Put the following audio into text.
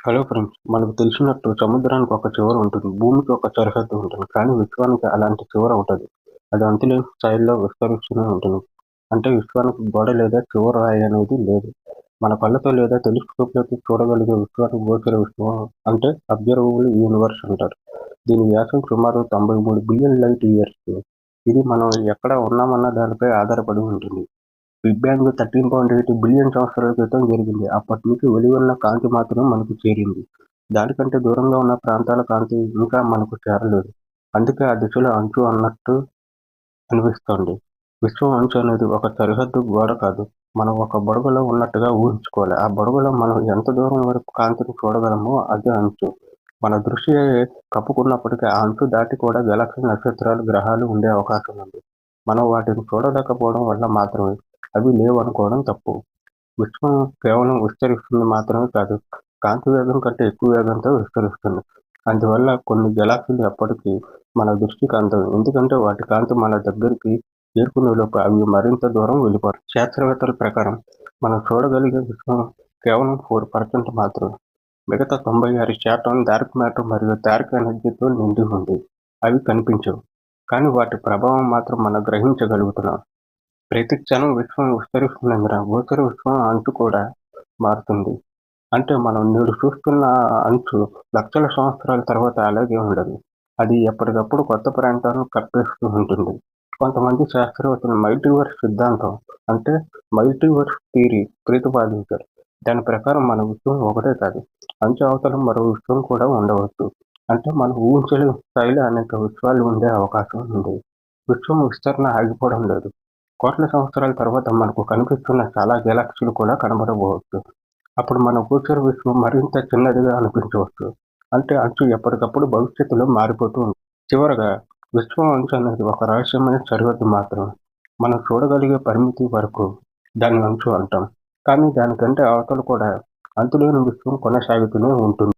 Hello friends. మనకు తెలిసినట్టు సముద్రానికి ఒక చివర ఉంటుంది. భూమికి ఒక సరిహద్దు ఉంటుంది. కానీ విశ్వానికి అలాంటి చివర ఉంటది. అది అంతులేని స్థాయిలో విస్తరిస్తూనే ఉంటుంది. అంటే విశ్వానికి గోడ లేదా చివరాయి అనేది లేదు. మన కళ్ళతో లేదా టెలిస్కోప్‌లతో చూడగలిగే విశ్వానికి గోచర విశ్వం అంటే అబ్జర్వబుల్ యూనివర్స్ అంటారు. దీని వ్యాసం సుమారు 93 బిలియన్ లైట్ ఇయర్స్. ఇది మనం ఎక్కడ ఉన్నామన్న దానిపై ఆధారపడి ఉంటుంది. బిగ్ బ్యాంగ్ 13.8 బిలియన్ సంవత్సరాల క్రితం జరిగింది. అప్పటి నుంచి వెలువడిన కాంతి మాత్రమే మనకు చేరింది. దానికంటే దూరంగా ఉన్న ప్రాంతాల కాంతి ఇంకా మనకు చేరలేదు. అందుకే ఆ దిశలో అంచు అన్నట్టు అనిపిస్తోంది. విశ్వం అంచు అనేది ఒక సరిహద్దు గోడ కాదు. మనం ఒక బుడగలో ఉన్నట్టుగా ఊహించుకోవాలి. ఆ బుడగలో మనం ఎంత దూరం వరకు కాంతిని చూడగలమో అదే అంచు. మన దృష్టి కప్పుకున్నప్పటికీ ఆ అంచు దాటి కూడా గెలాక్సీ, నక్షత్రాలు, గ్రహాలు ఉండే అవకాశం ఉంది. మనం వాటిని చూడలేకపోవడం వల్ల మాత్రమే అవి లేవనుకోవడం తప్పు. విశ్వం కేవలం విస్తరిస్తుంది మాత్రమే కాదు, కాంతి వేగం కంటే ఎక్కువ వేగంతో విస్తరిస్తుంది. అందువల్ల కొన్ని గెలాక్సీలు ఎప్పటికీ మన దృష్టికి అందవు. ఎందుకంటే వాటి కాంతి మన దగ్గరికి చేరుకునేలోపు అవి మరింత దూరం వెళ్ళిపోతాయి. శాస్త్రవేత్తల ప్రకారం మనం చూడగలిగే విశ్వం కేవలం 4% మాత్రమే. మిగతా 96% డార్క్ మ్యాటర్ మరియు డార్క్ ఎనర్జీతో నిండి ఉంది. అవి కనిపించవు. కానీ వాటి ప్రభావం మాత్రం మనం గ్రహించగలుగుతున్నాం. ప్రతి క్షణం విశ్వం విస్తరిస్తున్నందున గోచర విశ్వం అంచు కూడా మారుతుంది. అంటే మనం నేడు చూస్తున్న ఆ అంచు లక్షల సంవత్సరాల తర్వాత అలాగే ఉండదు. అది ఎప్పటికప్పుడు కొత్త ప్రాంతాలను కప్పేస్తూ ఉంటుంది. కొంతమంది శాస్త్రవేత్తలు మల్టీవర్స్ సిద్ధాంతం అంటే మల్టీవర్స్ థియరీ ప్రతిపాదించారు. దాని ప్రకారం మన విశ్వం ఒకటే కాదు, అంచు అవతల మరో విశ్వం కూడా ఉండవచ్చు. అంటే మనం ఊహించలేని స్థాయిలో అనేక విశ్వాలు ఉండే అవకాశం ఉంది. విశ్వం విస్తరణ ఆగిపోవడం లేదు. కోట్ల సంవత్సరాల తర్వాత మనకు కనిపిస్తున్న చాలా గెలాక్సీలు కూడా కనబడకపోవచ్చు. అప్పుడు మన గోచర విశ్వం మరింత చిన్నదిగా అనిపించవచ్చు. అంటే అంచు ఎప్పటికప్పుడు భవిష్యత్తులో మారిపోతూ ఉంటుంది. చివరగా విశ్వం అంచు అనేది ఒక రహస్యమైన సరిహద్దు మాత్రమే. మనం చూడగలిగే పరిమితి వరకు దాన్ని అంచు అంటాం. కానీ దానికంటే అవతల కూడా అంతులేని విశ్వం కొనసాగుతూనే ఉంటుంది.